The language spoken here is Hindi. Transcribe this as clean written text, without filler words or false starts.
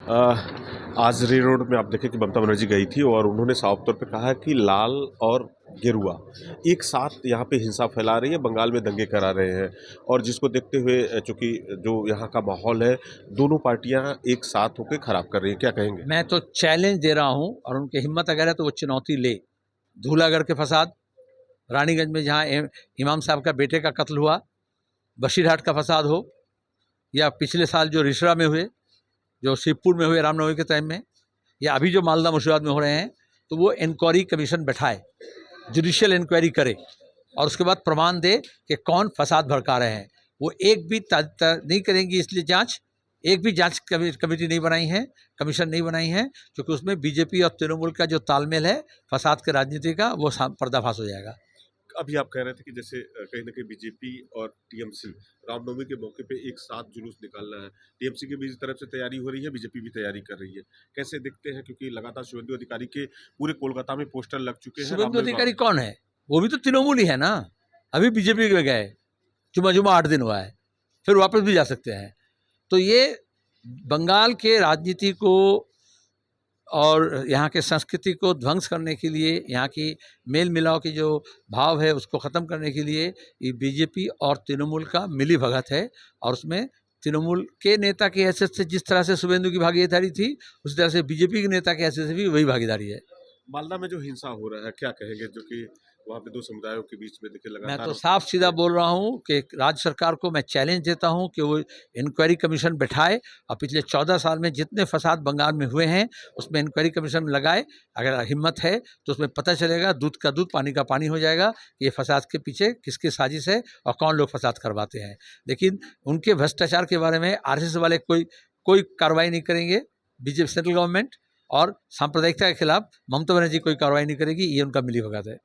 आज रे रोड में आप देखें कि ममता बनर्जी गई थी और उन्होंने साफ तौर पे कहा है कि लाल और गेरुआ एक साथ यहाँ पे हिंसा फैला रही है, बंगाल में दंगे करा रहे हैं। और जिसको देखते हुए चूंकि जो यहाँ का माहौल है, दोनों पार्टियां एक साथ होकर खराब कर रही हैं, क्या कहेंगे? मैं तो चैलेंज दे रहा हूं और उनकी हिम्मत अगर है तो वो चुनौती ले। धूलागढ़ के फसाद, रानीगंज में जहां इमाम साहब का बेटे का कत्ल हुआ, बशीरहाट का फसाद हो, या पिछले साल जो रिसरा में हुए, जो शिवपुर में हुए रामनवमी के टाइम में, या अभी जो मालदा मुर्शिदाबाद में हो रहे हैं, तो वो इंक्वायरी कमीशन बैठाए, जुडिशियल इंक्वायरी करे और उसके बाद प्रमाण दे कि कौन फसाद भड़का रहे हैं। वो एक भी नहीं करेंगी, इसलिए जांच एक भी जांच कमेटी नहीं बनाई है, कमीशन नहीं बनाई है, क्योंकि उसमें बीजेपी और तृणमूल का जो तालमेल है फसाद के राजनीति का, वो पर्दाफाश हो जाएगा। अभी आप कह रहे थे कि जैसे कहीं ना कहीं बीजेपी और टीएमसी रामनवमी के मौके पे एक साथ जुलूस निकालना है। टीएमसी की भी तरफ से तैयारी हो रही है, बीजेपी भी तैयारी कर रही है। कैसे देखते हैं, क्योंकि लगातार शुभेंदु अधिकारी के पूरे कोलकाता में पोस्टर लग चुके हैं। शुभेंदु अधिकारी कौन है? वो भी तो तृणमूल ही है ना। अभी बीजेपी में गए, जुमा 8 दिन हुआ है, फिर वापस भी जा सकते हैं। तो ये बंगाल के राजनीति को और यहाँ के संस्कृति को ध्वंस करने के लिए, यहाँ की मेल मिलाव की जो भाव है उसको ख़त्म करने के लिए ये बीजेपी और तृणमूल का मिली भगत है। और उसमें तृणमूल के नेता की हैसियत से जिस तरह से शुभेंदु की भागीदारी थी, उसी तरह से बीजेपी के नेता की हैसियत से भी वही भागीदारी है। मालदा में जो हिंसा हो रहा है, क्या कहेंगे, जो कि वहाँ पे दो समुदायों के बीच में देखिए मैं लगातार। तो साफ सीधा बोल रहा हूँ कि राज्य सरकार को मैं चैलेंज देता हूँ कि वो इंक्वायरी कमीशन बैठाए और पिछले 14 साल में जितने फसाद बंगाल में हुए हैं उसमें इंक्वायरी कमीशन लगाए। अगर हिम्मत है तो उसमें पता चलेगा, दूध का दूध पानी का पानी हो जाएगा कि ये फसाद के पीछे किसकी साजिश है और कौन लोग फसाद करवाते हैं। लेकिन उनके भ्रष्टाचार के बारे में आरएसएस वाले कोई कार्रवाई नहीं करेंगे। बीजेपी सेंट्रल गवर्नमेंट और सांप्रदायिकता के खिलाफ ममता बनर्जी कोई कार्रवाई नहीं करेगी। ये उनका मिलीभगत है।